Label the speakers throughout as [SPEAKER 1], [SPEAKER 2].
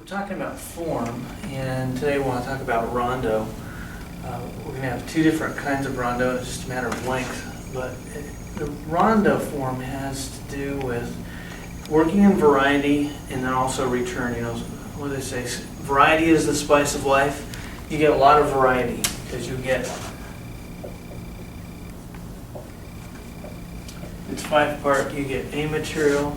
[SPEAKER 1] talking about form, and today we want to talk about rondo. We're going to have two different kinds of rondo. It's just a matter of length. But the rondo form has to do with working in variety and then also return. You know, what do they say? Variety is the spice of life. You get a lot of variety because you get, it's 5-part. You get A material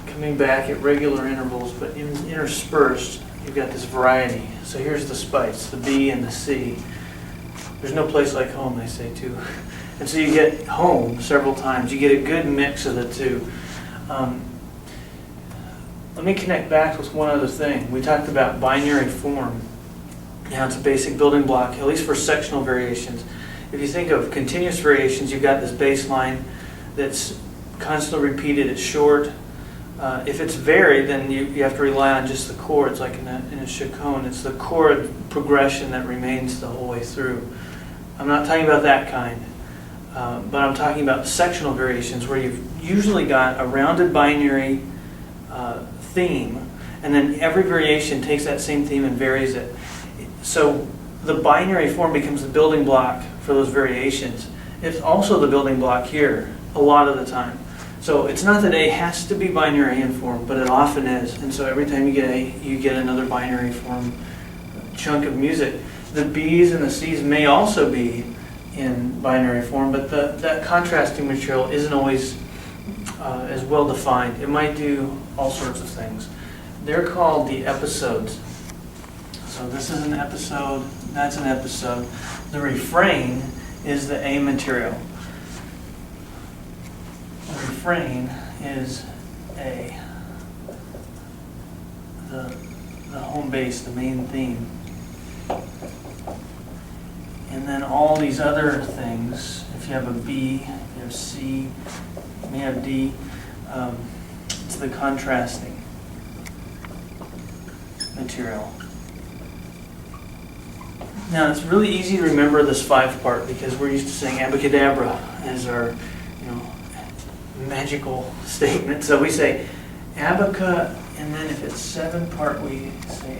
[SPEAKER 1] coming back at regular intervals, but interspersed, you've got this variety. So here's the spice, the B and the C. There's no place like home, they say too. And so you get home several times. You get a good mix of the two. Let me connect back with one other thing. We talked about binary form. Now it's a basic building block, at least for sectional variations. If you think of continuous variations, you've got this baseline that's constantly repeated, it's short. If it's varied, then you have to rely on just the chords, like in a chaconne. It's the chord progression that remains the whole way through. I'm not talking about that kind, but I'm talking about sectional variations where you've usually got a rounded binary theme, and then every variation takes that same theme and varies it. So the binary form becomes the building block for those variations. It's also the building block here a lot of the time. So it's not that A has to be binary in form, but it often is. And so every time you get A, you get another binary form chunk of music. The B's and the C's may also be in binary form, but that contrasting material isn't always as well defined. It might do all sorts of things. They're called the episodes. So this is an episode, that's an episode. The refrain is the A material. The refrain is the home base, the main theme. And then all these other things, if you have a B, you have C, you may have D, it's the contrasting material. Now it's really easy to remember this 5-part because we're used to saying abracadabra as our, magical statement. So we say abaca, and then if it's 7-part, we say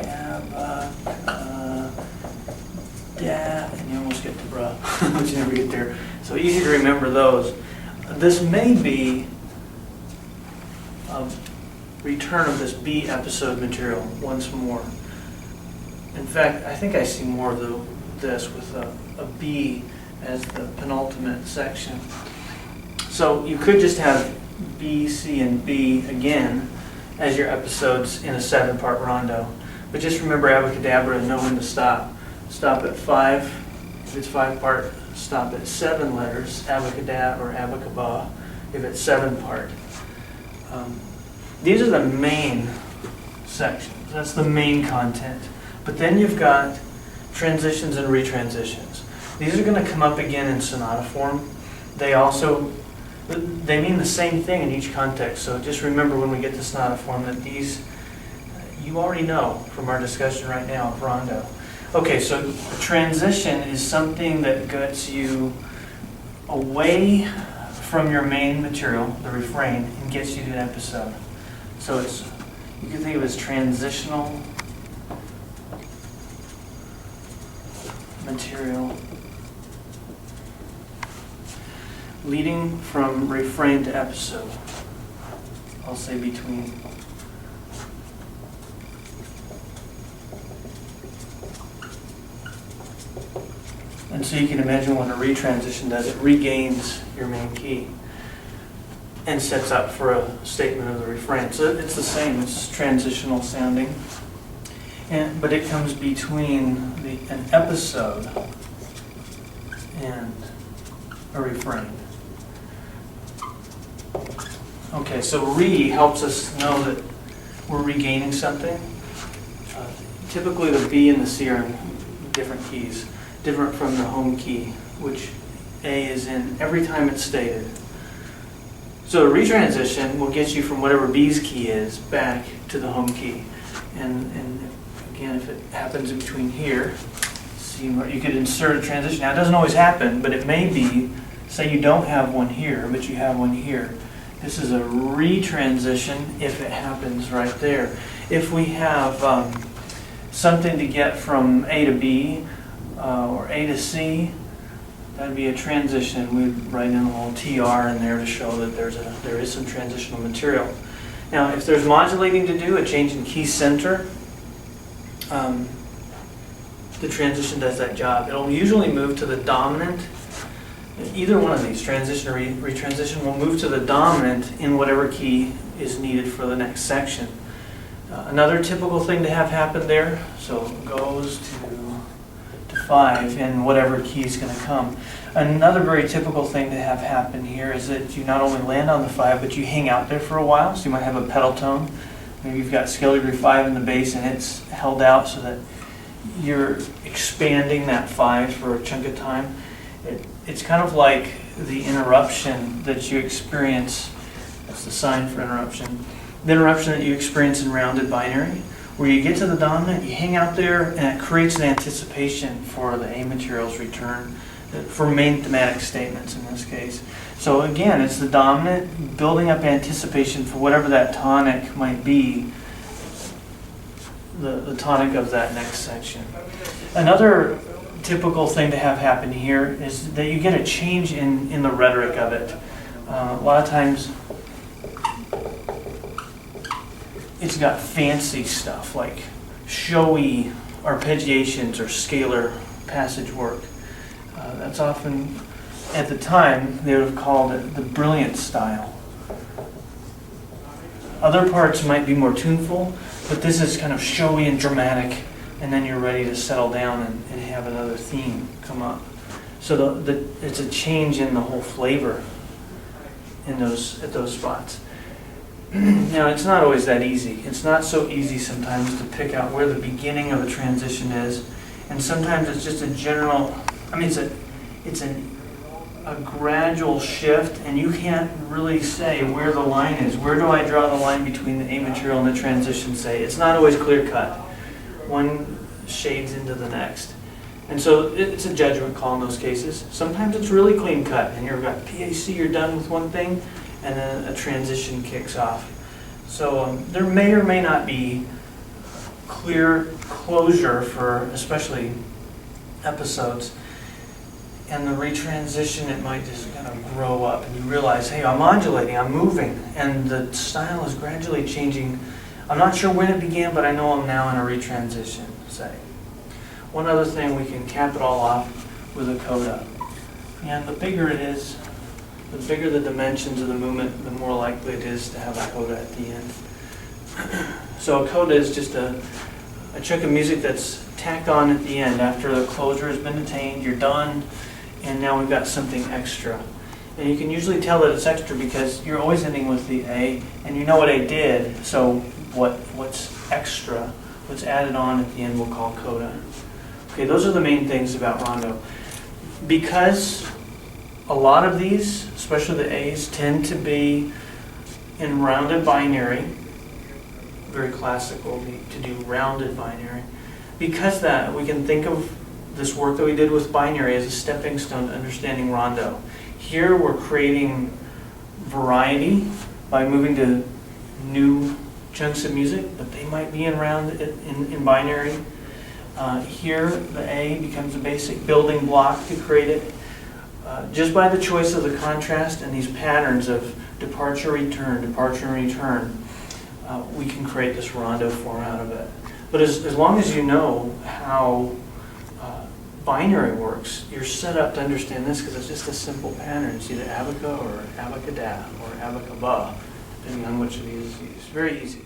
[SPEAKER 1] and you almost get to bra, but you never get there. So easy to remember those. This may be a return of this B episode material once more. In fact, I think I see more of this with a B as the penultimate section. So you could just have B, C, and B again as your episodes in a 7-part rondo. But just remember abracadabra and know when to stop. Stop at 5. If it's 5-part, stop at 7 letters, abacadab or abacaba, if it's 7-part. These are the main sections. That's the main content. But then you've got transitions and retransitions. These are going to come up again in sonata form. They mean the same thing in each context. So just remember when we get to sonata form that these, you already know from our discussion right now of rondo. Okay, so a transition is something that gets you away from your main material, the refrain, and gets you to an episode. So you can think of it as transitional material leading from refrain to episode. I'll say between. And so you can imagine what a retransition does. It regains your main key and sets up for a statement of the refrain. So it's the same. It's transitional sounding. But it comes between an episode and a refrain. Okay, so re helps us know that we're regaining something. Typically the B and the C are in different keys, different from the home key, which A is in every time it's stated. So a retransition will get you from whatever B's key is back to the home key. And again, if it happens in between here, see, you could insert a transition. Now it doesn't always happen, but it may be, say you don't have one here, but you have one here. This is a retransition if it happens right there. If we have something to get from A to B or A to C, that'd be a transition. We'd write in a little TR in there to show that there is some transitional material. Now, if there's modulating to do, a change in key center, the transition does that job. It'll usually move to the dominant. Either one of these, transition or retransition, will move to the dominant in whatever key is needed for the next section. Another typical thing to have happen there, so it goes to 5 in whatever key is going to come. Another very typical thing to have happen here is that you not only land on the 5, but you hang out there for a while. So you might have a pedal tone. Maybe you've got scale degree 5 in the bass and it's held out so that you're expanding that 5 for a chunk of time. It's kind of like the interruption that you experience. That's the sign for interruption. The interruption that you experience in rounded binary, where you get to the dominant, you hang out there, and it creates an anticipation for the A material's return, for main thematic statements in this case. So again, it's the dominant building up anticipation for whatever that tonic might be, the tonic of that next section. Another typical thing to have happen here is that you get a change in the rhetoric of it. A lot of times it's got fancy stuff like showy arpeggiations or scalar passage work. That's often, at the time, they would have called it the brilliant style. Other parts might be more tuneful, but this is kind of showy and dramatic, and then you're ready to settle down and have another theme come up. So it's a change in the whole flavor at those spots. Now, it's not always that easy. It's not so easy sometimes to pick out where the beginning of a transition is, and sometimes it's just a general, it's a gradual shift, and you can't really say where the line is. Where do I draw the line between the A material and the transition, say? It's not always clear cut. One shades into the next. And so it's a judgment call in those cases. Sometimes it's really clean cut, and you've got PAC, you're done with one thing, and then a transition kicks off. So there may or may not be clear closure for especially episodes. And the retransition, it might just kind of grow up, and you realize, hey, I'm modulating, I'm moving, and the style is gradually changing. I'm not sure when it began, but I know I'm now in a retransition, say. One other thing, we can cap it all off with a coda. And the bigger it is, the bigger the dimensions of the movement, the more likely it is to have a coda at the end. So a coda is just a chunk of music that's tacked on at the end after the closure has been attained, you're done, and now we've got something extra. And you can usually tell that it's extra because you're always ending with the A, and you know what A did, so what's extra, what's added on at the end we'll call coda. Okay, those are the main things about rondo. Because a lot of these, especially the A's, tend to be in rounded binary, very classical to do rounded binary. Because that, we can think of this work that we did with binary as a stepping stone to understanding rondo. Here we're creating variety by moving to new chunks of music, but they might be in binary. Here the A becomes a basic building block to create it. Just by the choice of the contrast and these patterns of departure, return, we can create this rondo form out of it. But as long as you know how binary works, you're set up to understand this because it's just a simple pattern. It's either abaca or abacada or abacaba, depending on which of these is used. Very easy.